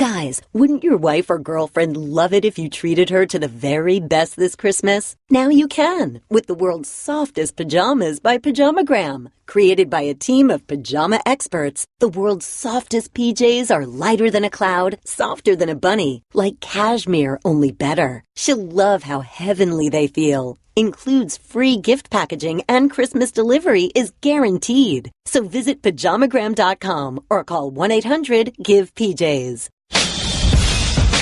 Guys, wouldn't your wife or girlfriend love it if you treated her to the very best this Christmas? Now you can, with the world's softest pajamas by Pajamagram. Created by a team of pajama experts, the world's softest PJs are lighter than a cloud, softer than a bunny, like cashmere, only better. She'll love how heavenly they feel. Includes free gift packaging and Christmas delivery is guaranteed. So visit pajamagram.com or call 1-800-GIVE-PJs.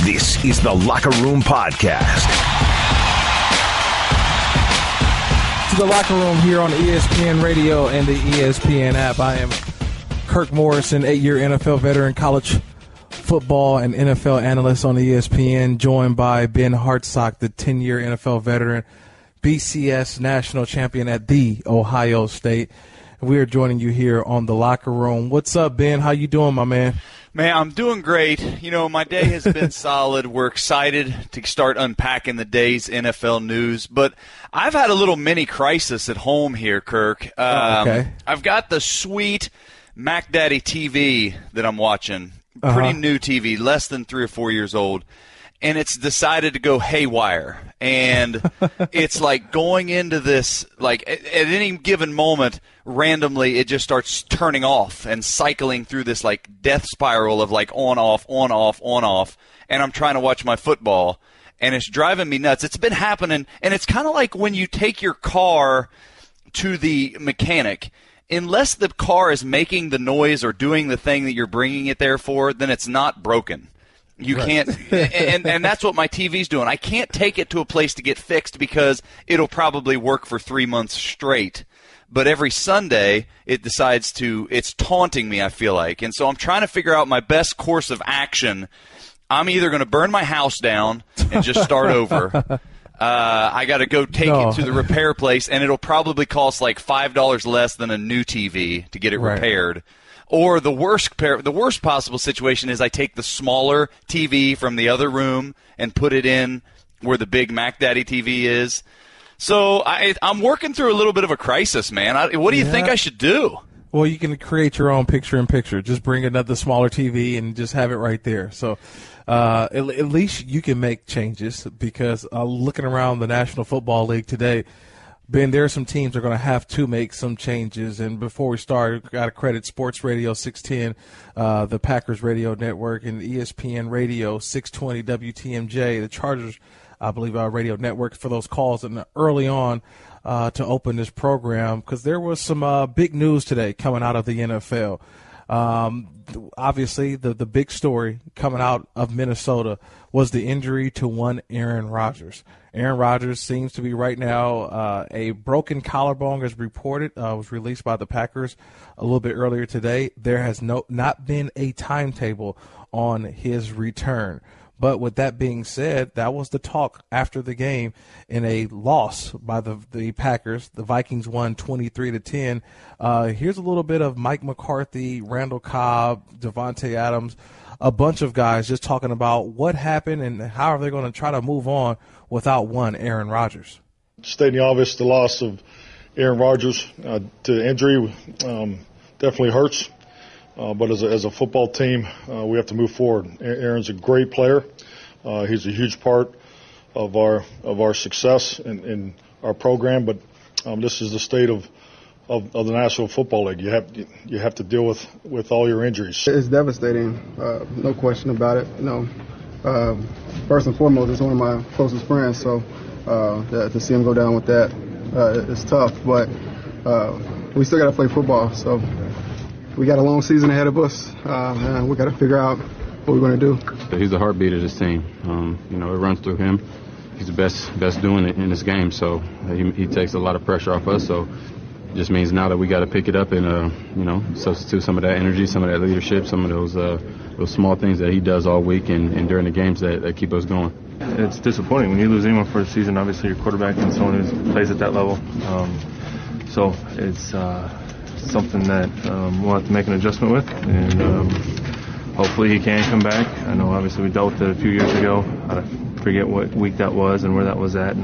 This is the Locker Room Podcast. To the Locker Room here on ESPN Radio and the ESPN app. I am Kirk Morrison, 8-year NFL veteran, college football and NFL analyst on ESPN, joined by Ben Hartsock, the 10-year NFL veteran, BCS national champion at The Ohio State. We are joining you here on the Locker Room. What's up, Ben? How you doing, my man? Man, I'm doing great. You know, my day has been solid. We're excited to start unpacking the day's NFL news. But I've had a little mini crisis at home here, Kirk. Okay. I've got the sweet Mac Daddy TV that I'm watching. Pretty new TV, less than 3 or 4 years old. And it's decided to go haywire. And it's like going into this, like at any given moment, randomly it just starts turning off and cycling through this like death spiral of like on, off, on, off, on, off. And I'm trying to watch my football. And it's driving me nuts. It's been happening. And it's kind of like when you take your car to the mechanic. Unless the car is making the noise or doing the thing that you're bringing it there for, then it's not broken. You can't, and that's what my TV's doing. I can't take it to a place to get fixed because it'll probably work for 3 months straight. But every Sunday, it decides it's taunting me, I feel like. And so I'm trying to figure out my best course of action. I'm either going to burn my house down and just start over. I got to go take it to the repair place, and it'll probably cost like $5 less than a new TV to get it repaired. Or the worst possible situation is I take the smaller TV from the other room and put it in where the big Mac Daddy TV is. So I'm working through a little bit of a crisis, man. What do you think I should do? Well, you can create your own picture-in-picture. Just bring another smaller TV and just have it right there. So at least you can make changes because looking around the National Football League today, Ben, there are some teams that are going to have to make some changes. And before we start, we've got to credit Sports Radio 610, the Packers Radio Network, and ESPN Radio 620 WTMJ, the Chargers, I believe, radio network for those calls and early on to open this program because there was some big news today coming out of the NFL. Obviously, the big story coming out of Minnesota was the injury to one Aaron Rodgers. Aaron Rodgers seems to be right now a broken collarbone, as reported, was released by the Packers a little bit earlier today. There has not been a timetable on his return. But with that being said, that was the talk after the game in a loss by the Packers. The Vikings won 23-10. Here's a little bit of Mike McCarthy, Randall Cobb, Devontae Adams, a bunch of guys just talking about what happened and how are they going to try to move on without one Aaron Rodgers. Stating the obvious, the loss of Aaron Rodgers to injury definitely hurts. But as a football team, we have to move forward. Aaron's a great player. He's a huge part of our success in our program. But this is the state of the National Football League. You have to deal with all your injuries. It's devastating, no question about it. You know, first and foremost, it's one of my closest friends. So to see him go down with that, it's tough. But we still got to play football. So. We got a long season ahead of us, and we got to figure out what we're going to do. He's the heartbeat of this team. You know, it runs through him. He's the best doing it in this game, so he takes a lot of pressure off us. So it just means now that we got to pick it up and you know, substitute some of that energy, some of that leadership, some of those small things that he does all week and during the games that keep us going. It's disappointing when you lose anyone for a season. Obviously, your quarterback and someone who plays at that level. So it's something that we'll have to make an adjustment with, and hopefully he can come back. I know obviously we dealt with it a few years ago. I forget what week that was and where that was at,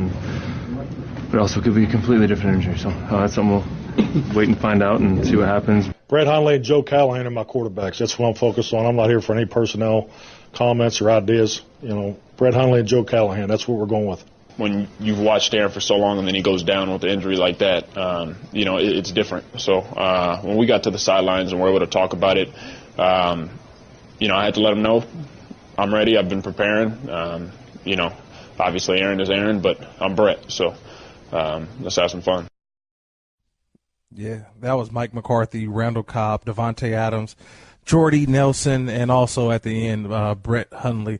but also could be a completely different injury. So that's something we'll wait and find out and see what happens. Brett Hundley and Joe Callahan are my quarterbacks. That's what I'm focused on. I'm not here for any personnel comments or ideas. Brett Hundley and Joe Callahan, that's what we're going with. When you've watched Aaron for so long and then he goes down with an injury like that, it's different. So when we got to the sidelines and were able to talk about it, I had to let him know I'm ready. I've been preparing. Obviously Aaron is Aaron, but I'm Brett. So let's have some fun. Yeah, that was Mike McCarthy, Randall Cobb, Devontae Adams, Jordy Nelson, and also at the end, Brett Hundley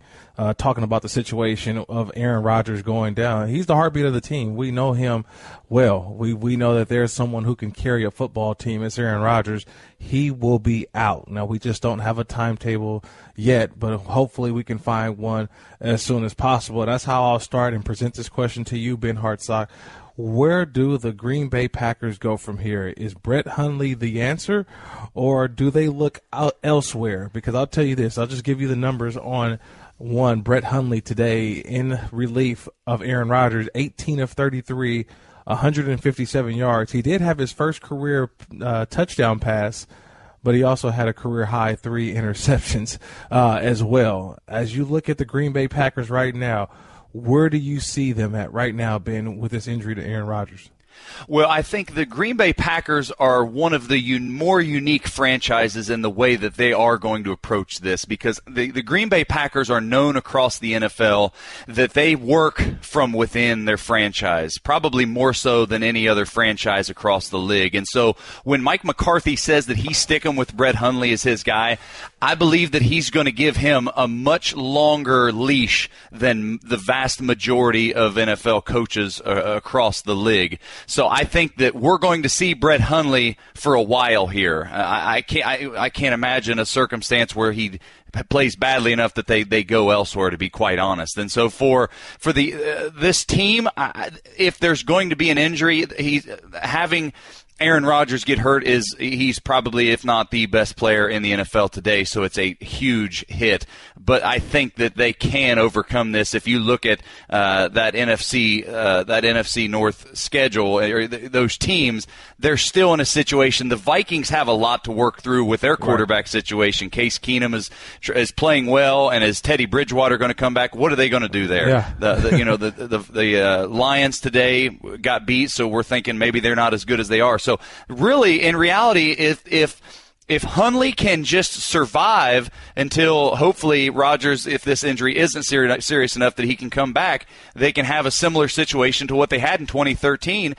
talking about the situation of Aaron Rodgers going down. He's the heartbeat of the team. We know him well. We know that there's someone who can carry a football team. It's Aaron Rodgers. He will be out. Now, we just don't have a timetable yet, but hopefully we can find one as soon as possible. That's how I'll start and present this question to you, Ben Hartsock. Where do the Green Bay Packers go from here? Is Brett Hundley the answer, or do they look out elsewhere? Because I'll tell you this, I'll just give you the numbers on one. Brett Hundley today in relief of Aaron Rodgers, 18 of 33, 157 yards. He did have his first career touchdown pass, but he also had a career-high 3 interceptions as well. As you look at the Green Bay Packers right now, where do you see them at right now, Ben, with this injury to Aaron Rodgers? Well, I think the Green Bay Packers are one of the more unique franchises in the way that they are going to approach this, because the Green Bay Packers are known across the NFL that they work from within their franchise, probably more so than any other franchise across the league. And so when Mike McCarthy says that he's sticking with Brett Hundley as his guy, I believe that he's going to give him a much longer leash than the vast majority of NFL coaches across the league. So I think that we're going to see Brett Hundley for a while here. I can't imagine a circumstance where he plays badly enough that they go elsewhere, to be quite honest. And so for this team, if there's going to be an injury, he's having Aaron Rodgers get hurt he's probably, if not the best player in the NFL today, so it's a huge hit. But I think that they can overcome this. If you look at that NFC North schedule, or those teams, they're still in a situation. The Vikings have a lot to work through with their quarterback situation. Case Keenum is playing well, and is Teddy Bridgewater going to come back? What are they going to do there? Yeah. The Lions today got beat, so we're thinking maybe they're not as good as they are. So really, in reality, if Hundley can just survive until hopefully Rodgers, if this injury isn't serious enough that he can come back, they can have a similar situation to what they had in 2013,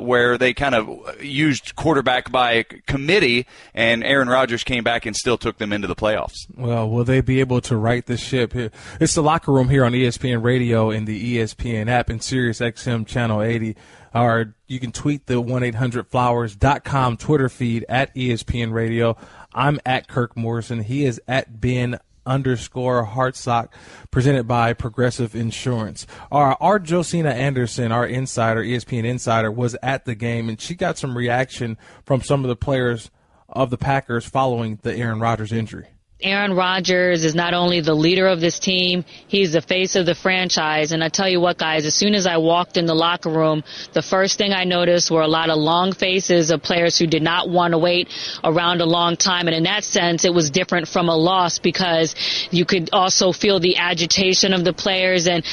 where they kind of used quarterback by committee, and Aaron Rodgers came back and still took them into the playoffs. Well, will they be able to right this ship here? It's the Locker Room here on ESPN Radio and the ESPN app and Sirius XM Channel 80. Or you can tweet the 1-800-Flowers.com Twitter feed at ESPN Radio. I'm at Kirk Morrison. He is at Ben_Hartsock, presented by Progressive Insurance. Our Josina Anderson, our insider, ESPN insider, was at the game, and she got some reaction from some of the players of the Packers following the Aaron Rodgers injury. Aaron Rodgers is not only the leader of this team, he's the face of the franchise. And I tell you what, guys, as soon as I walked in the locker room, the first thing I noticed were a lot of long faces of players who did not want to wait around a long time. And in that sense, it was different from a loss, because you could also feel the agitation of the players and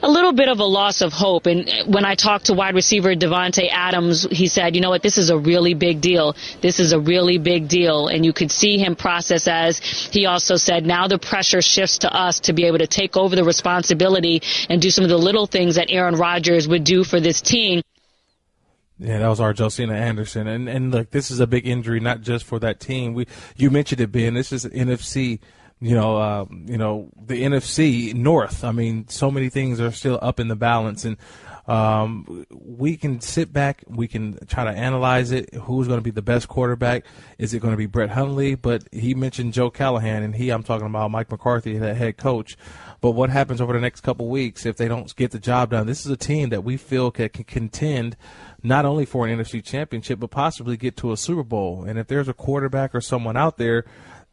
a little bit of a loss of hope. And when I talked to wide receiver Devontae Adams, he said, you know what, this is a really big deal. This is a really big deal. And you could see him process as he also said, now the pressure shifts to us to be able to take over the responsibility and do some of the little things that Aaron Rodgers would do for this team. Yeah, that was our Josina Anderson. And look, this is a big injury, not just for that team. You mentioned it, Ben. This is NFC, the NFC North. I mean, so many things are still up in the balance. And we can sit back, we can try to analyze it. Who's going to be the best quarterback? Is it going to be Brett Hundley? But he mentioned Joe Callahan, and I'm talking about Mike McCarthy, the head coach. But what happens over the next couple weeks if they don't get the job done? This is a team that we feel can contend not only for an NFC championship, but possibly get to a Super Bowl. And if there's a quarterback or someone out there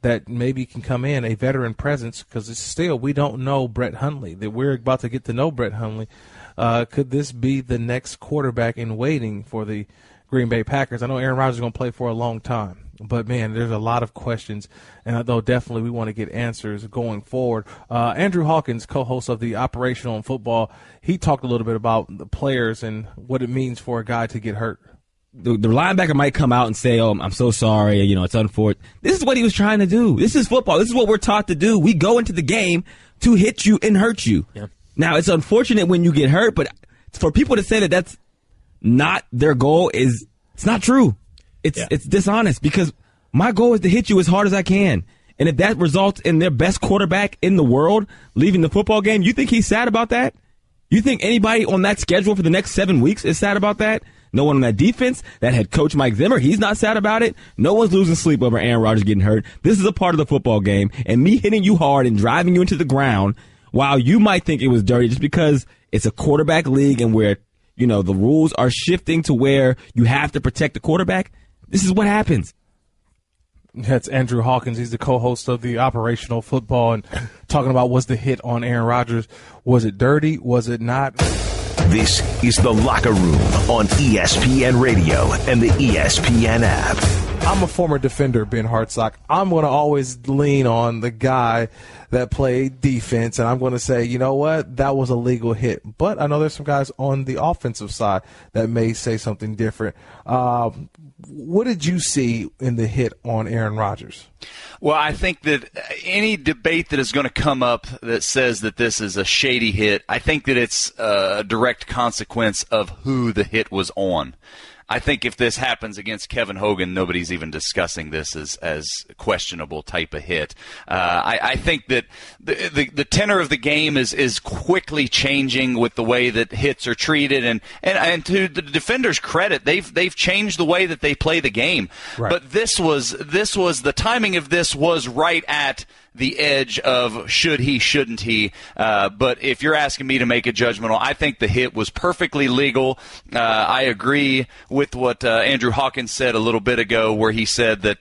that maybe can come in, a veteran presence, because it's still, we don't know Brett Hundley, that we're about to get to know Brett Hundley. Could this be the next quarterback in waiting for the Green Bay Packers? I know Aaron Rodgers is going to play for a long time. But, man, there's a lot of questions, and though definitely we want to get answers going forward. Andrew Hawkins, co-host of the Operational in Football, he talked a little bit about the players and what it means for a guy to get hurt. The linebacker might come out and say, "Oh, I'm so sorry. It's unfortunate." This is what he was trying to do. This is football. This is what we're taught to do. We go into the game to hit you and hurt you. Yeah. Now, it's unfortunate when you get hurt, but for people to say that that's not their goal it's not true. It's dishonest, because my goal is to hit you as hard as I can. And if that results in their best quarterback in the world leaving the football game, you think he's sad about that? You think anybody on that schedule for the next 7 weeks is sad about that? No one on that defense, that head coach Mike Zimmer, he's not sad about it. No one's losing sleep over Aaron Rodgers getting hurt. This is a part of the football game, and me hitting you hard and driving you into the ground, while you might think it was dirty just because it's a quarterback league and where, the rules are shifting to where you have to protect the quarterback, this is what happens. That's Andrew Hawkins. He's the co-host of the Operational Football, and talking about, was the hit on Aaron Rodgers, was it dirty? Was it not? This is The Locker Room on ESPN Radio and the ESPN app. I'm a former defender, Ben Hartsock. I'm going to always lean on the guy that played defense, and I'm going to say, you know what, that was a legal hit. But I know there's some guys on the offensive side that may say something different. What did you see in the hit on Aaron Rodgers? Well, I think that any debate that is going to come up that says that this is a shady hit, I think that it's a direct consequence of who the hit was on. I think if this happens against Kevin Hogan, nobody's even discussing this as questionable type of hit. I think that the tenor of the game is quickly changing with the way that hits are treated, and to the defenders' credit, they've changed the way that they play the game. Right. But this was the timing of this was right at the edge of should he, shouldn't he. But if you're asking me to make a judgment, I think the hit was perfectly legal. I agree with what Andrew Hawkins said a little bit ago, where he said that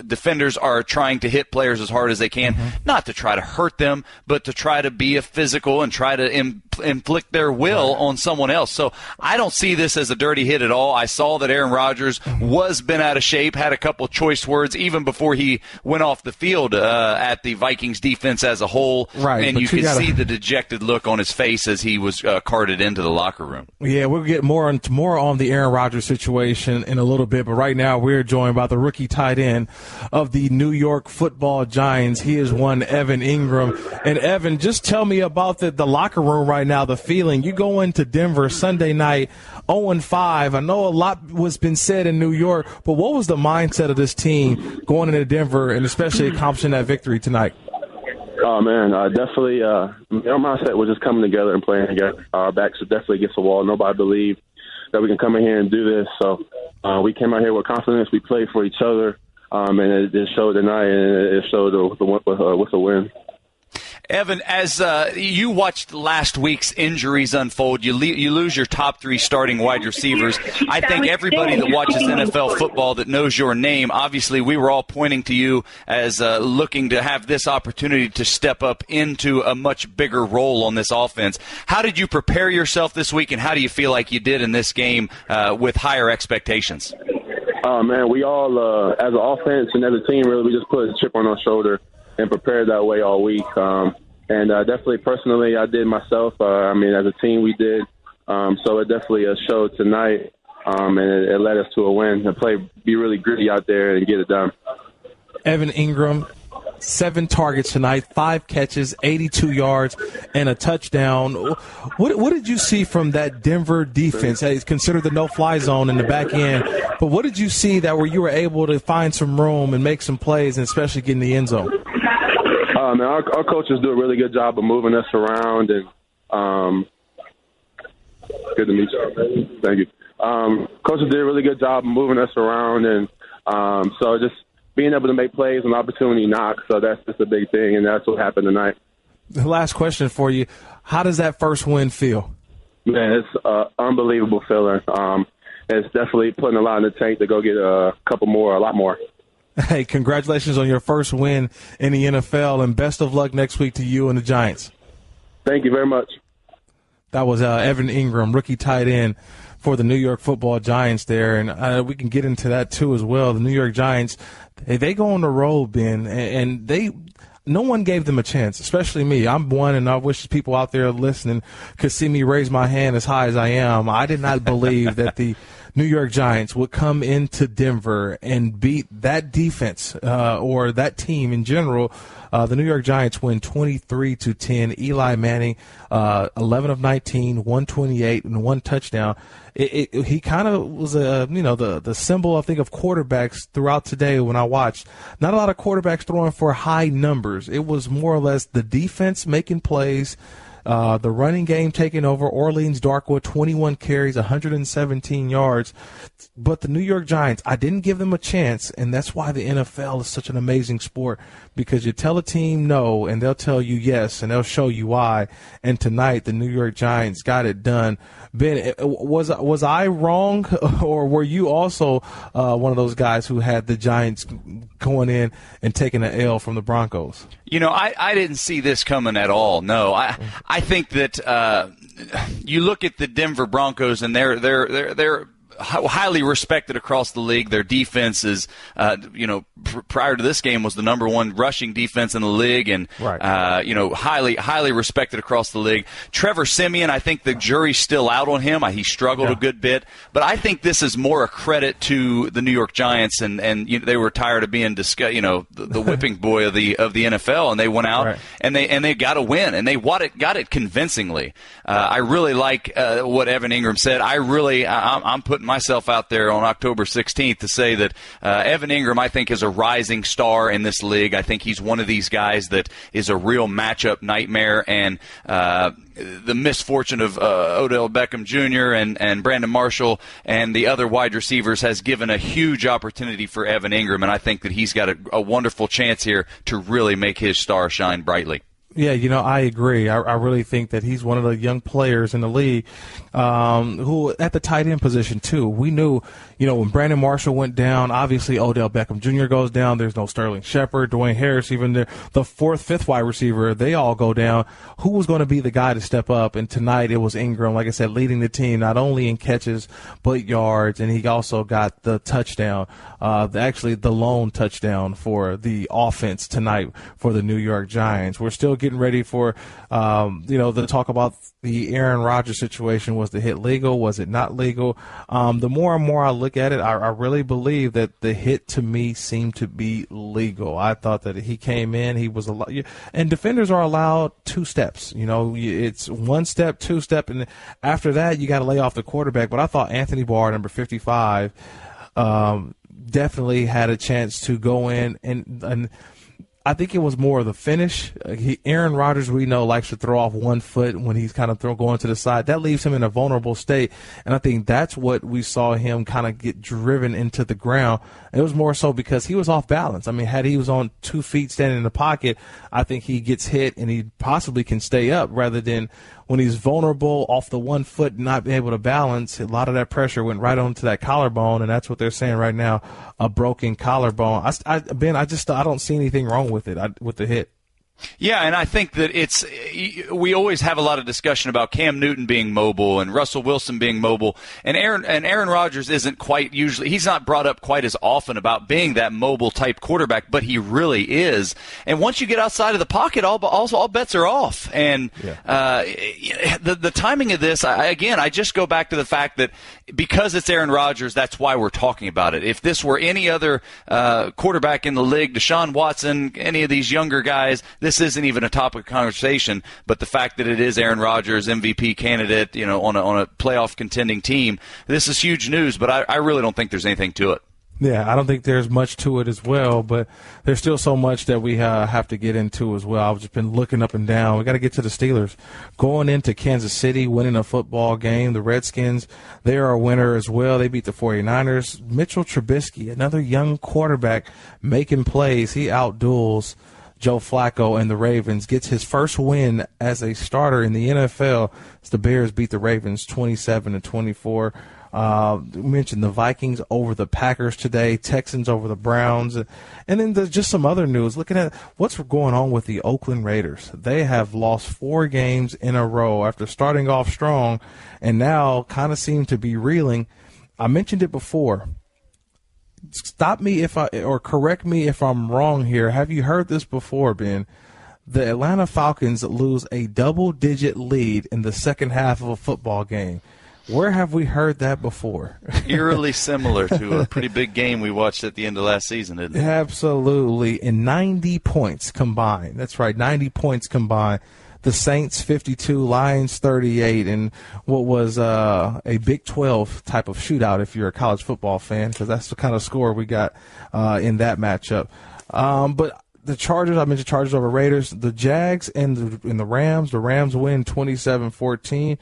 defenders are trying to hit players as hard as they can, not to try to hurt them, but to try to be physical and try to inflict their will on someone else. So I don't see this as a dirty hit at all. I saw that Aaron Rodgers was bent out of shape, had a couple choice words even before he went off the field at the Vikings defense as a whole, and you could see the dejected look on his face as he was carted into the locker room. Yeah, we'll get more on the Aaron Rodgers situation in a little bit, but right now we're joined by the rookie tight end of the New York Football Giants. He is one Evan Engram. And Evan, just tell me about the locker room right now, the feeling. You go into Denver Sunday night 0-5. I know a lot was been said in New York, but what was the mindset of this team going into Denver and especially accomplishing that victory tonight? Oh, man, definitely our mindset was just coming together and playing together. Our backs are definitely against the wall. Nobody believed that we can come in here and do this. So we came out here with confidence. We played for each other, and it showed tonight, and it showed with a win. Evan, as you watched last week's injuries unfold, you lose your top three starting wide receivers. I think everybody that watches NFL football that knows your name, obviously we were all pointing to you as looking to have this opportunity to step up into a much bigger role on this offense. How did you prepare yourself this week, and how do you feel like you did in this game with higher expectations? Man, we all, as an offense and as a team, really, we just put a chip on our shoulder and prepared that way all week. And definitely personally, I did myself. As a team, we did. So it definitely showed tonight, and it led us to a win. To be really gritty out there and get it done. Evan Engram, 7 targets tonight, 5 catches, 82 yards, and a touchdown. What did you see from that Denver defense? It's considered the no-fly zone in the back end. But what did you see that where you were able to find some room and make some plays and especially get in the end zone? Our coaches do a really good job of moving us around, and good to meet you. Thank you. Coaches did a really good job of moving us around, and so just being able to make plays and opportunity knocks, so that's just a big thing, and that's what happened tonight. The last question for you, how does that first win feel? Man, it's an unbelievable feeling. It's definitely putting a lot in the tank to go get a lot more. Hey, congratulations on your first win in the NFL, and best of luck next week to you and the Giants. Thank you very much. That was Evan Engram, rookie tight end for the New York Football Giants there, and we can get into that too as well. The New York Giants, they go on the road, Ben, and no one gave them a chance, especially me. I'm one, and I wish people out there listening could see me raise my hand as high as I am. I did not believe that the New York Giants would come into Denver and beat that defense or that team in general. The New York Giants win 23-10. Eli Manning, 11 of 19, 128, and 1 touchdown. He kind of was the symbol, I think, of quarterbacks throughout today when I watched. Not a lot of quarterbacks throwing for high numbers. It was more or less the defense making plays, the running game taking over. Orleans Darkwood, 21 carries, 117 yards. But the New York Giants, I didn't give them a chance, and that's why the NFL is such an amazing sport, because you tell a team no, and they'll tell you yes, and they'll show you why. And tonight, the New York Giants got it done. Ben, was I wrong, or were you also one of those guys who had the Giants going in and taking an L from the Broncos? I didn't see this coming at all. No, I think that you look at the Denver Broncos, and they're highly respected across the league. Their defense is, prior to this game was the number 1 rushing defense in the league, and highly respected across the league. Trevor Siemian, I think the jury's still out on him. He struggled a good bit, but I think this is more a credit to the New York Giants, and they were tired of being the whipping boy of the NFL, and they went out and they got a win, and they got it convincingly. I really like what Evan Engram said. I'm putting myself out there on October 16th to say that Evan Engram, I think, is a rising star in this league. I think he's one of these guys that is a real matchup nightmare, and the misfortune of Odell Beckham Jr. and Brandon Marshall and the other wide receivers has given a huge opportunity for Evan Engram, and I think that he's got a wonderful chance here to really make his star shine brightly. Yeah, I agree. I really think that he's one of the young players in the league who at the tight end position, too. We knew, when Brandon Marshall went down, obviously Odell Beckham Jr. goes down. There's no Sterling Shepard, Dwayne Harris, even the 4th, 5th wide receiver. They all go down. Who was going to be the guy to step up? And tonight it was Engram, like I said, leading the team not only in catches but yards, and he also got the touchdown, actually the lone touchdown for the offense tonight for the New York Giants. We're still getting ready for, the talk about the Aaron Rodgers situation. Was the hit legal? Was it not legal? The more and more I look at it, I really believe that the hit to me seemed to be legal. I thought that he came in, he was allowed, and defenders are allowed 2 steps. It's 1 step, 2 step, and after that you got to lay off the quarterback. But I thought Anthony Barr, number 55, definitely had a chance to go in and I think it was more of the finish. Aaron Rodgers, we know, likes to throw off 1 foot when he's kind of going to the side. That leaves him in a vulnerable state, and I think that's what we saw him kind of get driven into the ground. It was more so because he was off balance. I mean, had he was on 2 feet standing in the pocket, I think he gets hit and he possibly can stay up, rather than when he's vulnerable off the 1 foot, not being able to balance. A lot of that pressure went right onto that collarbone, and that's what they're saying right now, a broken collarbone. Ben, I don't see anything wrong with it, with the hit. Yeah, and I think that we always have a lot of discussion about Cam Newton being mobile and Russell Wilson being mobile, and Aaron Rodgers isn't quite usually, he's not brought up quite as often about being that mobile type quarterback, but he really is. And once you get outside of the pocket, all bets are off. And the timing of this, I just go back to the fact that because it's Aaron Rodgers, that's why we're talking about it. If this were any other quarterback in the league, Deshaun Watson, any of these younger guys, this isn't even a topic of conversation. But the fact that it is Aaron Rodgers, MVP candidate, on a playoff contending team, this is huge news. But I really don't think there's anything to it. Yeah, I don't think there's much to it as well, but there's still so much that we have to get into as well. I've just been looking up and down. We got to get to the Steelers. Going into Kansas City, winning a football game. The Redskins, they are a winner as well. They beat the 49ers. Mitchell Trubisky, another young quarterback making plays. He outduels Joe Flacco and the Ravens, gets his first win as a starter in the NFL as the Bears beat the Ravens 27-24. We mentioned the Vikings over the Packers today, Texans over the Browns, and then there's just some other news. Looking at what's going on with the Oakland Raiders. They have lost 4 games in a row after starting off strong and now kind of seem to be reeling. I mentioned it before. Stop me or correct me if I'm wrong here. Have you heard this before, Ben? The Atlanta Falcons lose a double-digit lead in the second half of a football game. Where have we heard that before? Eerily similar to a pretty big game we watched at the end of last season, isn't it? Absolutely. And 90 points combined. That's right, 90 points combined. The Saints 52, Lions 38, and what was a Big 12 type of shootout if you're a college football fan, because that's the kind of score we got in that matchup. But the Chargers, I mentioned Chargers over Raiders. The Jags and the Rams. The Rams win 27-14.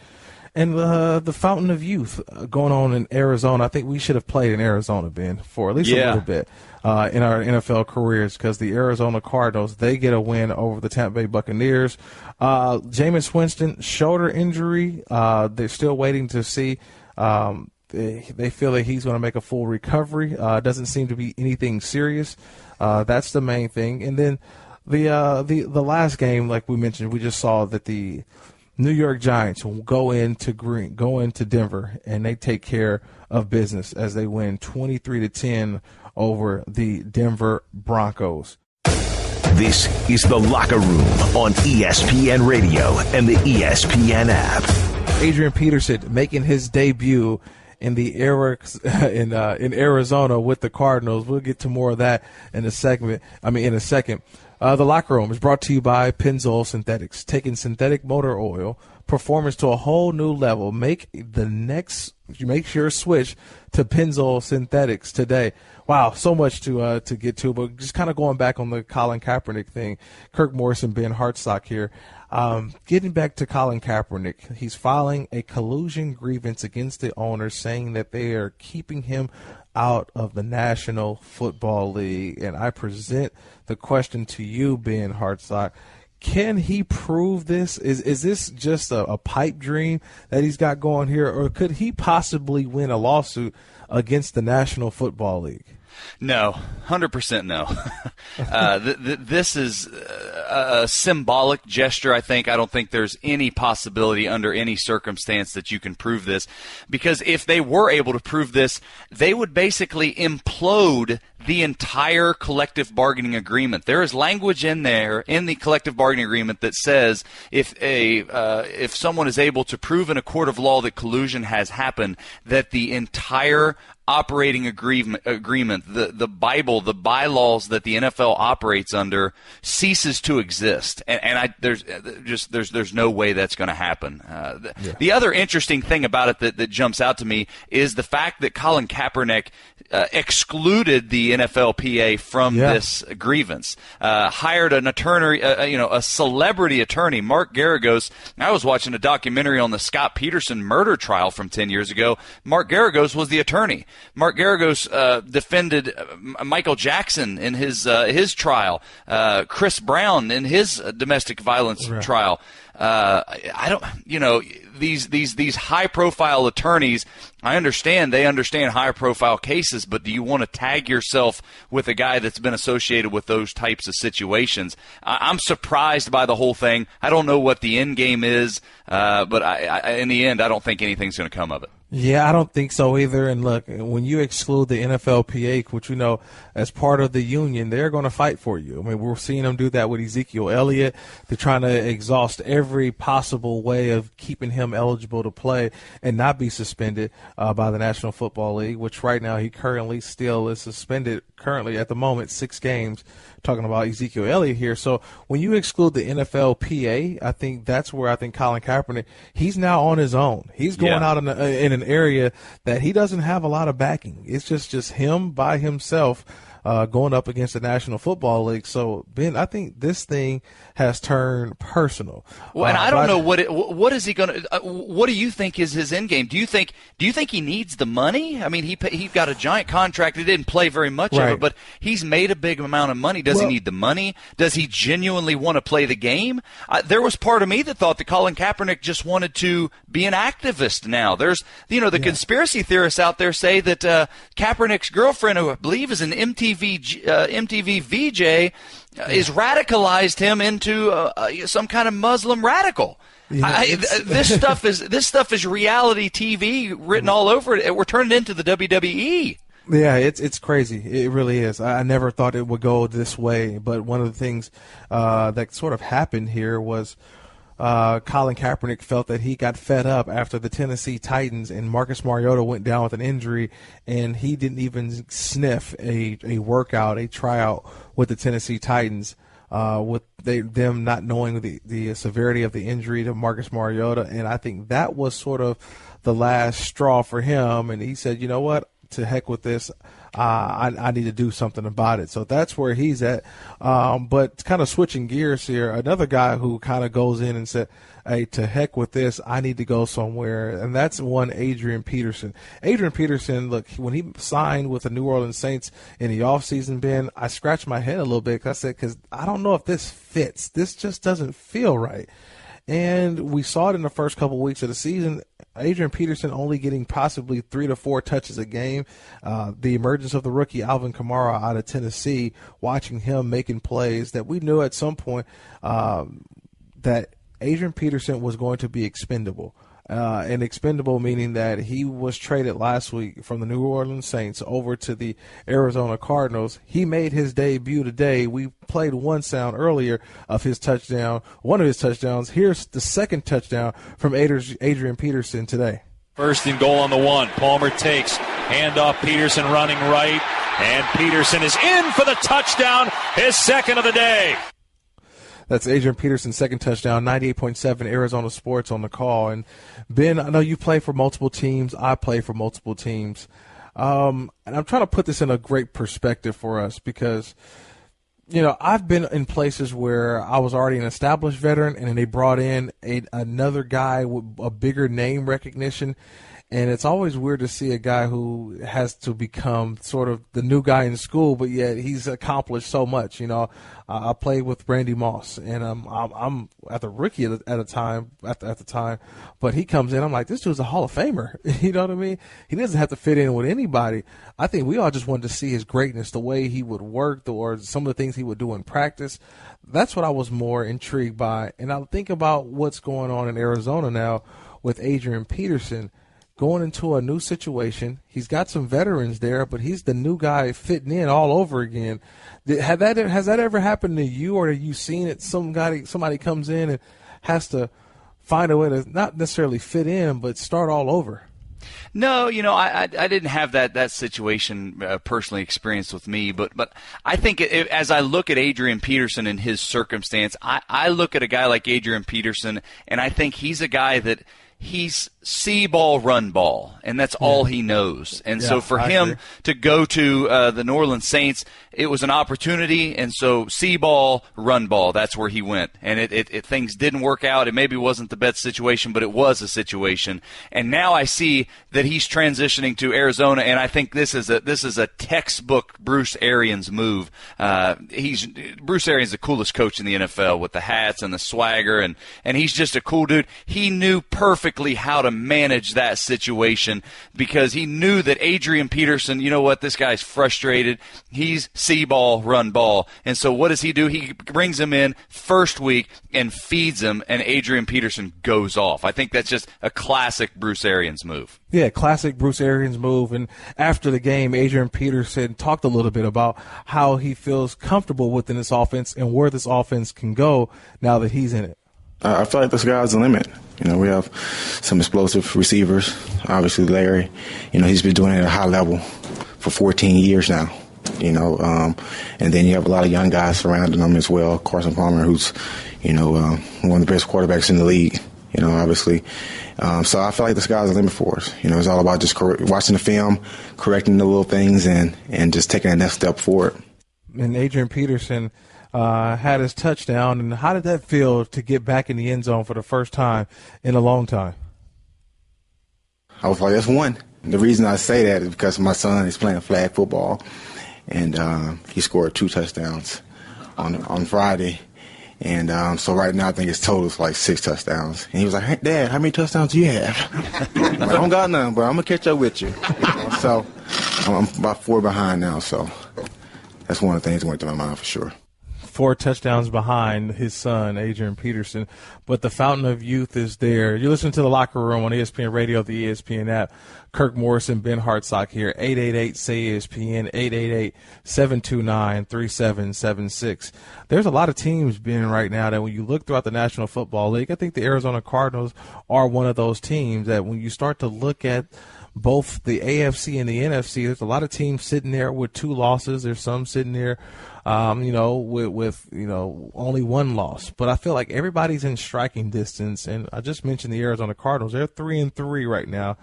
And the Fountain of Youth going on in Arizona. I think we should have played in Arizona, Ben, for at least a little bit in our NFL careers, because the Arizona Cardinals, they get a win over the Tampa Bay Buccaneers. Jameis Winston, shoulder injury. They're still waiting to see. They feel that he's going to make a full recovery. Doesn't seem to be anything serious. That's the main thing. And then the last game, like we mentioned, we just saw that the New York Giants will go into Denver, and they take care of business as they win 23-10 over the Denver Broncos. This is The Locker Room on ESPN Radio and the ESPN app. Adrian Peterson making his debut in in Arizona with the Cardinals. We'll get to more of that in a second. The Locker Room is brought to you by Pennzoil Synthetics, taking synthetic motor oil performance to a whole new level. Make your switch to Pennzoil Synthetics today. Wow, so much to get to, but just kind of going back on the Colin Kaepernick thing. Kirk Morrison Ben Hartsock here. Getting back to Colin Kaepernick, he's filing a collusion grievance against the owners, saying that they are keeping him out of the National Football League. And I present the question to you, Ben Hartsock. Can he prove this? Is this just a pipe dream that he's got going here, or could he possibly win a lawsuit against the National Football League? No, 100% no. This is a symbolic gesture, I think. I don't think there's any possibility under any circumstance that you can prove this, because if they were able to prove this, they would basically implode the entire collective bargaining agreement. There is language in there in the collective bargaining agreement that says if someone is able to prove in a court of law that collusion has happened, that the entire operating agreement, the Bible, the bylaws that the NFL operates under ceases to exist. There's no way that's going to happen. The other interesting thing about it that jumps out to me is the fact that Colin Kaepernick excluded the NFLPA from this grievance, hired an attorney, a celebrity attorney, Mark Garagos. I was watching a documentary on the Scott Peterson murder trial from 10 years ago. Mark Garagos was the attorney. Mark Garagos defended Michael Jackson in his trial, Chris Brown in his domestic violence trial. These high-profile attorneys, I understand they understand high-profile cases, but do you want to tag yourself with a guy that's been associated with those types of situations? I'm surprised by the whole thing. I don't know what the end game is, but in the end, I don't think anything's going to come of it. Yeah, I don't think so either. And look, when you exclude the NFLPA, which we know as part of the union, they're going to fight for you. I mean, we're seeing them do that with Ezekiel Elliott. They're trying to exhaust every possible way of keeping him eligible to play and not be suspended by the National Football League, which right now he currently still is suspended, currently at the moment, 6 games. Talking about Ezekiel Elliott here. So when you exclude the NFLPA, I think that's where I think Colin Kaepernick, he's now on his own. He's going out in an area that he doesn't have a lot of backing. It's just him by himself going up against the National Football League. So, Ben, I think this thing has turned personal. Well, and I don't know what is he going to what do you think is his end game? Do you think he needs the money? I mean, he got a giant contract. He didn't play very much of it, but he's made a big amount of money. Does he need the money? Does he genuinely want to play the game? There was part of me that thought that Colin Kaepernick just wanted to be an activist now. There's, the conspiracy theorists out there say that Kaepernick's girlfriend, who I believe is an MTV VJ, is radicalized him into some kind of Muslim radical. This stuff is reality TV written all over it. We're turning into the WWE. Yeah, it's crazy. It really is. I never thought it would go this way. But one of the things that sort of happened here was Colin Kaepernick felt that he got fed up after the Tennessee Titans and Marcus Mariota went down with an injury, and he didn't even sniff a workout, a tryout with the Tennessee Titans, with them not knowing the severity of the injury to Marcus Mariota. And I think that was sort of the last straw for him. And he said, you know what? To heck with this. I need to do something about it. So that's where he's at. But kind of switching gears here, another guy who kind of goes in and said, hey, to heck with this, I need to go somewhere. And that's one Adrian Peterson. Adrian Peterson, look, when he signed with the New Orleans Saints in the offseason, Ben, I scratched my head a little bit because I don't know if this fits. This just doesn't feel right. And we saw it in the first couple weeks of the season. Adrian Peterson only getting possibly 3 to 4 touches a game. The emergence of the rookie Alvin Kamara out of Tennessee, watching him making plays that we knew at some point that Adrian Peterson was going to be expendable. And expendable meaning that he was traded last week from the New Orleans Saints over to the Arizona Cardinals. He made his debut today. We played one sound earlier of his touchdown, one of his touchdowns. Here's the second touchdown from Adrian Peterson today. First and goal on the 1. Palmer takes. Handoff, Peterson running right. And Peterson is in for the touchdown, his second of the day. That's Adrian Peterson's second touchdown, 98.7 Arizona Sports on the call. And, Ben, I know you play for multiple teams. I play for multiple teams. And I'm trying to put this in a great perspective for us because, I've been in places where I was already an established veteran and then they brought in another guy with a bigger name recognition. And it's always weird to see a guy who has to become sort of the new guy in school, but yet he's accomplished so much. I played with Randy Moss, and I'm at the rookie at the time, but he comes in. I'm like, this dude's a Hall of Famer. You know what I mean? He doesn't have to fit in with anybody. I think we all just wanted to see his greatness, the way he would work, or some of the things he would do in practice. That's what I was more intrigued by. And I think about what's going on in Arizona now with Adrian Peterson. Going into a new situation. He's got some veterans there, but he's the new guy fitting in all over again. Has that ever happened to you, or have you seen it? Somebody comes in and has to find a way to not necessarily fit in, but start all over. No, I didn't have that situation personally experienced with me, but I think as I look at Adrian Peterson and his circumstance, I look at a guy like Adrian Peterson, and I think he's a guy that he's see ball, run ball, and that's all he knows. And so for him to go to the New Orleans Saints, it was an opportunity, and so see ball, run ball, that's where he went. And it things didn't work out. It maybe wasn't the best situation, but it was a situation. And now I see that he's transitioning to Arizona, and I think this is a textbook Bruce Arians move. Bruce Arians is the coolest coach in the NFL with the hats and the swagger, and he's just a cool dude. He knew perfectly how to manage that situation because he knew that Adrian Peterson, you know what, this guy's frustrated. He's see ball, run ball. And so what does he do? He brings him in first week and feeds him, and Adrian Peterson goes off. I think that's just a classic Bruce Arians move. Yeah, classic Bruce Arians move. And after the game, Adrian Peterson talked a little bit about how he feels comfortable within this offense and where this offense can go now that he's in it. I feel like the sky's the limit. We have some explosive receivers. Obviously, Larry, he's been doing it at a high level for 14 years now. And then you have a lot of young guys surrounding him as well. Carson Palmer, who's, one of the best quarterbacks in the league. obviously. So I feel like the sky's the limit for us. It's all about just watching the film, correcting the little things, and just taking that next step forward. And Adrian Peterson had his touchdown. And how did that feel to get back in the end zone for the first time in a long time? I was like, that's one. The reason I say that is because my son is playing flag football, and he scored 2 touchdowns on Friday. And so right now I think his total is like 6 touchdowns. And he was like, hey, Dad, how many touchdowns do you have? I'm like, I don't got none, but I'm going to catch up with you. So I'm about 4 behind now, so that's one of the things that went through my mind for sure. 4 touchdowns behind his son, Adrian Peterson. But the fountain of youth is there. You're listening to The Locker Room on ESPN Radio, the ESPN app. Kirk Morrison, Ben Hartsock here, 888-SAY-ESPN, 888-729-3776. There's a lot of teams being right now that when you look throughout the National Football League, I think the Arizona Cardinals are one of those teams that when you start to look at both the AFC and the NFC, there's a lot of teams sitting there with 2 losses. There's some sitting there with only 1 loss. But I feel like everybody's in striking distance. And I just mentioned the Arizona Cardinals. They're 3-3 right now.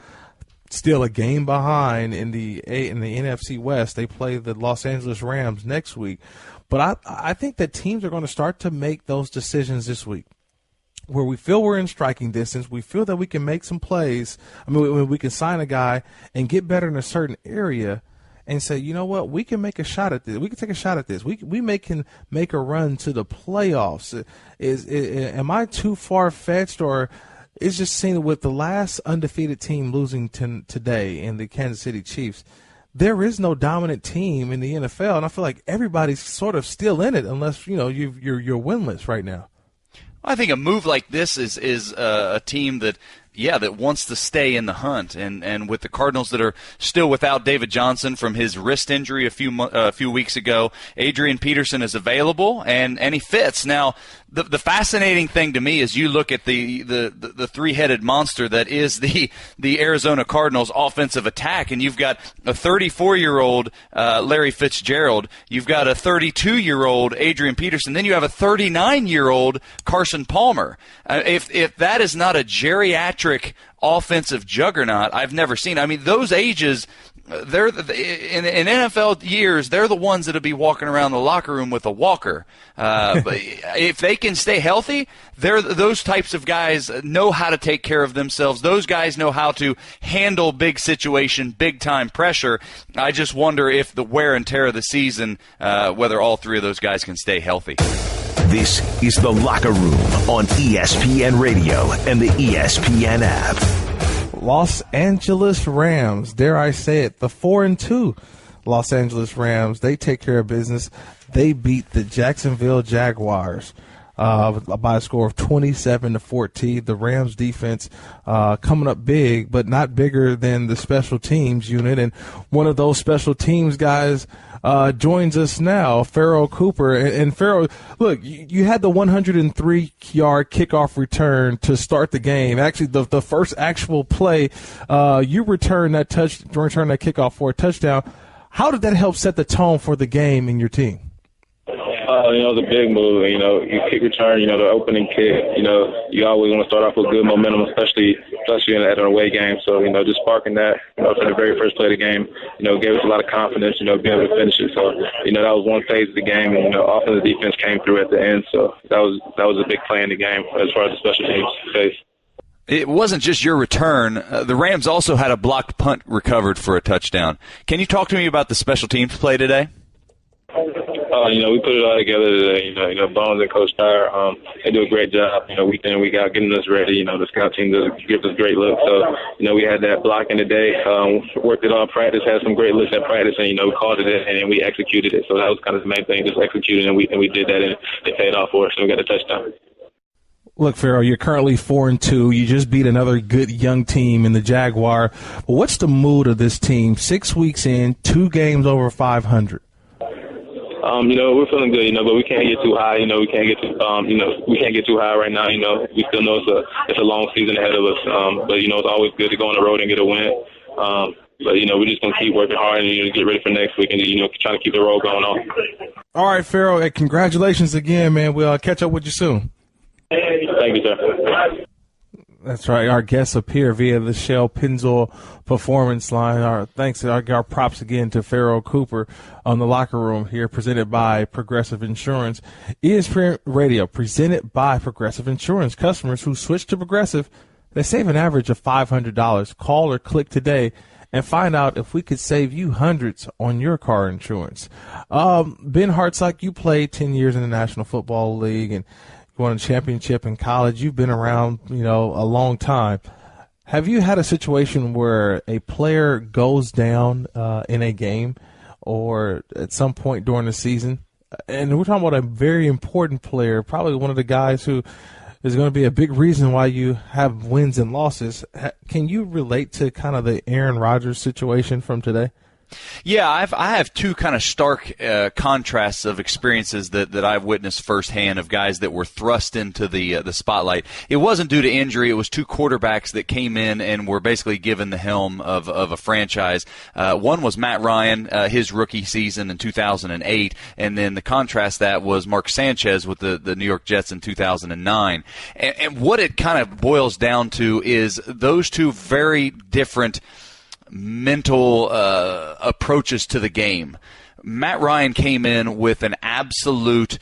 Still a game behind in the NFC West. They play the Los Angeles Rams next week. But I think that teams are going to start to make those decisions this week, where we feel we're in striking distance, we feel that we can make some plays. I mean, we can sign a guy and get better in a certain area and say, you know what, we can make a shot at this. We can take a shot at this. We can make a run to the playoffs. Am I too far-fetched, or it's just seen with the last undefeated team losing today in the Kansas City Chiefs? There is no dominant team in the NFL, and I feel like everybody's sort of still in it unless, you're winless right now. I think a move like this is a team that wants to stay in the hunt, and with the Cardinals that are still without David Johnson from his wrist injury a few weeks ago, Adrian Peterson is available and he fits. Now, the fascinating thing to me is you look at the three-headed monster that is the Arizona Cardinals offensive attack, and you've got a 34-year-old Larry Fitzgerald, you've got a 32-year-old Adrian Peterson, then you have a 39-year-old Carson Palmer. If that is not a geriatric offensive juggernaut I've never seen. I mean, those ages, they're in NFL years, they're the ones that'll be walking around the locker room with a walker. But if they can stay healthy, those types of guys know how to take care of themselves. Those guys know how to handle big situation, big time pressure. I just wonder if the wear and tear of the season, whether all 3 of those guys can stay healthy. This is The Locker Room on ESPN Radio and the ESPN app. Los Angeles Rams, dare I say it, the 4-2 Los Angeles Rams, they take care of business. They beat the Jacksonville Jaguars by a score of 27-14. The Rams defense coming up big, but not bigger than the special teams unit. And one of those special teams guys joins us now, Pharaoh Cooper. And Pharaoh, look, you had the 103-yard kickoff return to start the game. Actually, the first actual play, you returned that kickoff for a touchdown. How did that help set the tone for the game in your team? It was a big move. You kick return, the opening kick, you always want to start off with good momentum, especially at an away game. So, just sparking that, from the very first play of the game, gave us a lot of confidence, being able to finish it. So, that was one phase of the game, and, offensive defense came through at the end. So that was a big play in the game as far as the special teams phase. It wasn't just your return. The Rams also had a blocked punt recovered for a touchdown. Can you talk to me about the special teams play today? We put it all together today. Bones and Coach Tyre, they do a great job, week in and week out, getting us ready. The scout team gives us great looks. So, we had that block in the day, worked it on practice, had some great looks at practice, and, we called it in and we executed it. So that was kind of the main thing, just executing, and we did that, and it paid off for us, and we got a touchdown. Look, Pharaoh, you're currently 4-2. You just beat another good young team in the Jaguar. But what's the mood of this team? 6 weeks in, 2 games over 500. We're feeling good, but we can't get too high. We can't get too, we can't get too high right now. We still know it's a long season ahead of us. But it's always good to go on the road and get a win. But we're just gonna keep working hard and get ready for next week and trying to keep the road going on. All right, Pharaoh. Hey, congratulations again, man. We'll catch up with you soon. Thank you, sir. That's right. Our guests appear via the Shell Pennzoil Performance Line. Our thanks, our props again to Pharaoh Cooper on the locker room here, presented by Progressive Insurance. ESPN Radio, presented by Progressive Insurance. Customers who switch to Progressive, they save an average of $500. Call or click today and find out if we could save you hundreds on your car insurance. Ben Hartsock, you played 10 years in the National Football League and won a championship in college. You've been around, a long time. Have you had a situation where a player goes down in a game or at some point during the season? And we're talking about a very important player, probably one of the guys who is going to be a big reason why you have wins and losses. Can you relate to kind of the Aaron Rodgers situation from today? Yeah, I have two kind of stark contrasts of experiences that I've witnessed firsthand of guys that were thrust into the spotlight. It wasn't due to injury. It was two quarterbacks that came in and were basically given the helm of a franchise. One was Matt Ryan, his rookie season in 2008, and then the contrast that was Mark Sanchez with the New York Jets in 2009. And what it kind of boils down to is those two very different mental approaches to the game. Matt Ryan came in with an absolute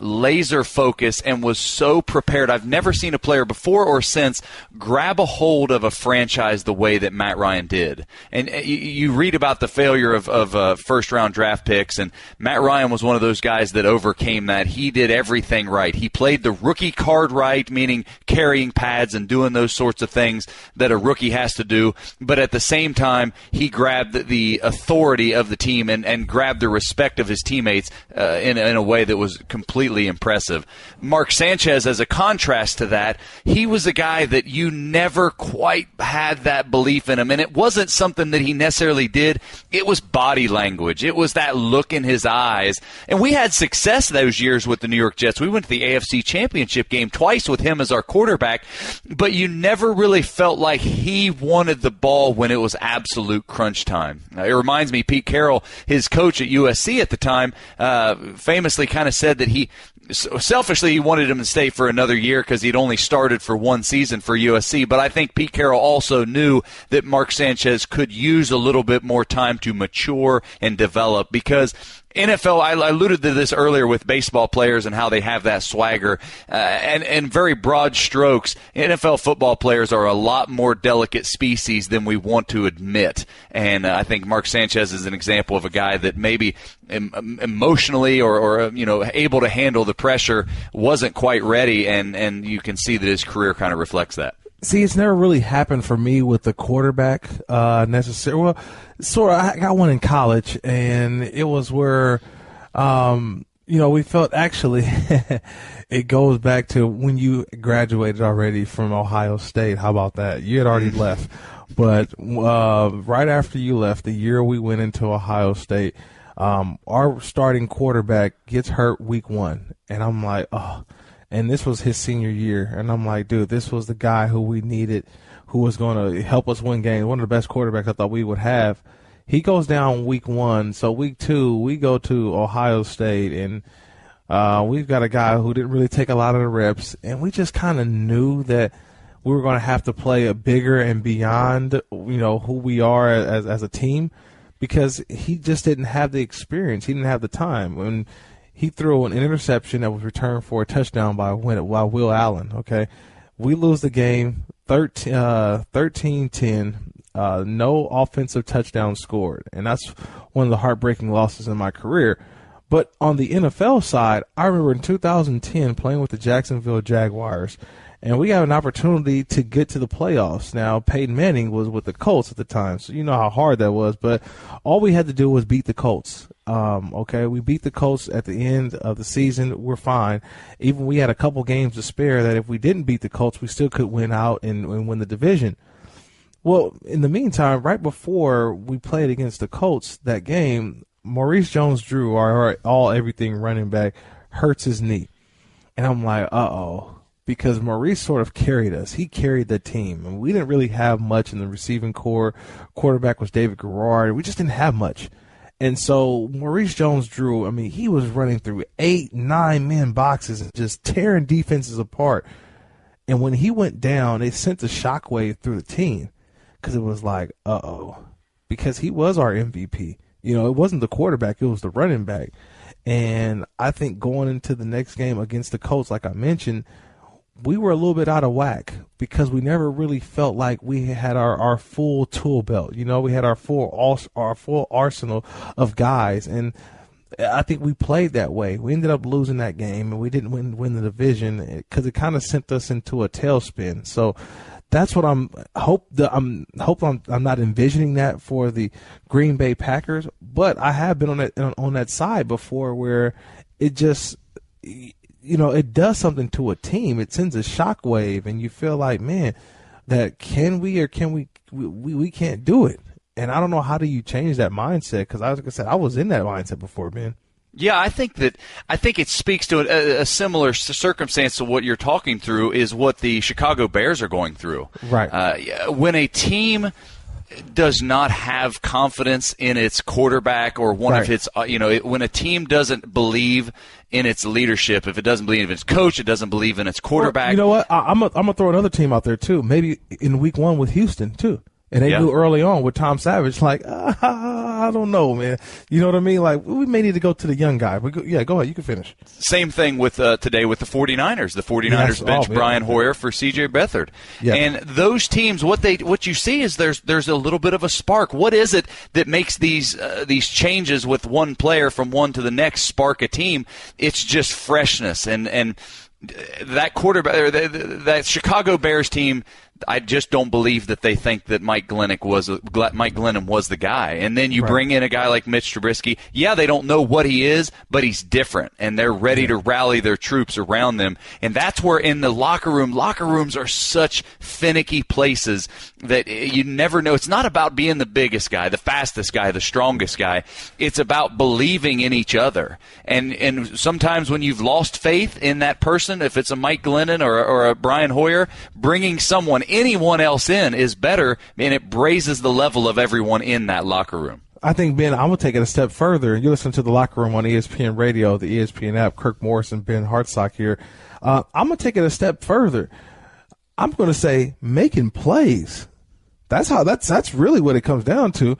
laser focus and was so prepared. I've never seen a player before or since grab a hold of a franchise the way that Matt Ryan did. And you read about the failure of first-round draft picks, and Matt Ryan was one of those guys that overcame that. He did everything right. He played the rookie card right, meaning carrying pads and doing those sorts of things that a rookie has to do. But at the same time, he grabbed the authority of the team and grabbed the respect of his teammates in a way that was completely impressive. Mark Sanchez, as a contrast to that, he was a guy that you never quite had that belief in him, and it wasn't something that he necessarily did. It was body language. It was that look in his eyes, and we had success those years with the New York Jets. We went to the AFC Championship game twice with him as our quarterback, but you never really felt like he wanted the ball when it was absolute crunch time. It reminds me, Pete Carroll, his coach at USC at the time, famously kind of said that he wanted him to stay for another year because he'd only started for one season for USC. But I think Pete Carroll also knew that Mark Sanchez could use a little bit more time to mature and develop, because NFL, I alluded to this earlier with baseball players and how they have that swagger, and very broad strokes. NFL football players are a lot more delicate species than we want to admit. And I think Mark Sanchez is an example of a guy that maybe emotionally or able to handle the pressure wasn't quite ready, and you can see that his career kind of reflects that. See, it's never really happened for me with the quarterback necessarily. Well, sort of, I got one in college, and it was where, we felt actually it goes back to when you graduated already from Ohio State. How about that? You had already left. But right after you left, the year we went into Ohio State, our starting quarterback gets hurt week 1. And I'm like, oh. And this was his senior year. And I'm like, dude, this was the guy who we needed, who was going to help us win games, one of the best quarterbacks I thought we would have. He goes down week 1. So week 2, we go to Ohio State, and we've got a guy who didn't really take a lot of the reps. And we just kind of knew that we were going to have to play a bigger and beyond, who we are as a team, because he just didn't have the experience. He didn't have the time. When he threw an interception that was returned for a touchdown by Will Allen. Okay, we lose the game 13-10. No offensive touchdown scored, and that's one of the heartbreaking losses in my career. But on the NFL side, I remember in 2010 playing with the Jacksonville Jaguars, and we had an opportunity to get to the playoffs. Now, Peyton Manning was with the Colts at the time, so you know how hard that was. But all we had to do was beat the Colts. We beat the Colts at the end of the season. We're fine. Even we had a couple games to spare that if we didn't beat the Colts, we still could win out and win the division. Well, in the meantime, right before we played against the Colts that game, Maurice Jones-Drew, our all-everything running back, hurts his knee. And I'm like, uh-oh. Because Maurice sort of carried us. He carried the team. And we didn't really have much in the receiving core. Quarterback was David Garrard. We just didn't have much. And so Maurice Jones-Drew, he was running through 8-9 men boxes and just tearing defenses apart. And when he went down, it sent a shockwave through the team because it was like, because he was our MVP. You know, it wasn't the quarterback, it was the running back. And I think going into the next game against the Colts, like I mentioned, we were a little bit out of whack because we never really felt like we had our full tool belt. You know, we had our full arsenal of guys. And I think we played that way. We ended up losing that game, and we didn't win the division because it kind of sent us into a tailspin. So that's what I'm not envisioning that for the Green Bay Packers, but I have been on that side before where it just, you know, it does something to a team. It sends a shockwave, and you feel like, man, that can we can't do it. And I don't know, how do you change that mindset? Because like I said, I was in that mindset before, man. Yeah, I think it speaks to a similar circumstance to what you're talking through is what the Chicago Bears are going through. Right. When a team does not have confidence in its quarterback or one of its, when a team doesn't believe in its leadership, if it doesn't believe in its coach, it doesn't believe in its quarterback. Well, you know what? I'm gonna throw another team out there too. Maybe in week 1 with Houston too. And they knew early on with Tom Savage, like, I don't know, man. You know what I mean? Like, we may need to go to the young guy. But go ahead. You can finish. Same thing with today with the 49ers. The 49ers bench Brian Hoyer for C.J. Beathard. Yeah. And those teams, what you see is there's a little bit of a spark. What is it that makes these changes with one player from one to the next spark a team? It's just freshness. And that quarterback, that Chicago Bears team, I just don't believe that they think that Mike Glennon was the guy. And then you bring in a guy like Mitch Trubisky. Yeah, they don't know what he is, but he's different, and they're ready to rally their troops around them. And that's where in the locker rooms are such finicky places that you never know. It's not about being the biggest guy, the fastest guy, the strongest guy. It's about believing in each other. And sometimes when you've lost faith in that person, if it's a Mike Glennon or a Brian Hoyer, bringing anyone else in is better, and it raises the level of everyone in that locker room. I think, Ben, I'm going to take it a step further. You listen to The Locker Room on ESPN Radio, the ESPN app. Kirk Morrison Ben Hartsock here. I'm going to take it a step further. I'm going to say making plays. That's really what it comes down to.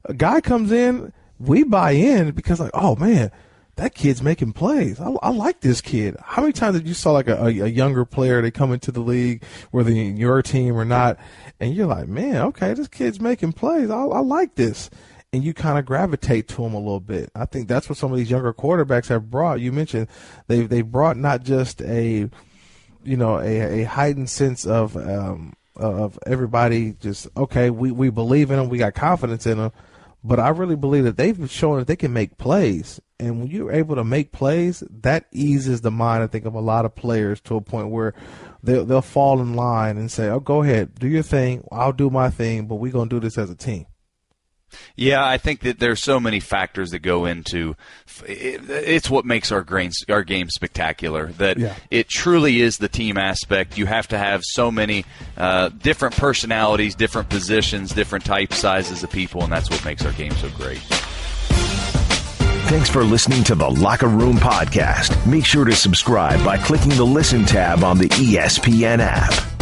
A guy comes in, we buy in because, like, oh, man, that kid's making plays. I like this kid. How many times did you saw like a younger player, they come into the league, whether in your team or not, and you're like, man, okay, this kid's making plays. I like this. And you kind of gravitate to him a little bit. I think that's what some of these younger quarterbacks have brought. You mentioned they brought not just a heightened sense of everybody just, okay, we believe in them, we got confidence in them, but I really believe that they've shown that they can make plays. And when you're able to make plays, that eases the mind, I think, of a lot of players to a point where they'll fall in line and say, oh, go ahead, do your thing, I'll do my thing, but we're going to do this as a team. Yeah, I think that there's so many factors that go into it's what makes our game spectacular, that it truly is the team aspect. You have to have so many different personalities, different positions, different types, sizes of people, and that's what makes our game so great. Thanks for listening to the Locker Room Podcast. Make sure to subscribe by clicking the Listen tab on the ESPN app.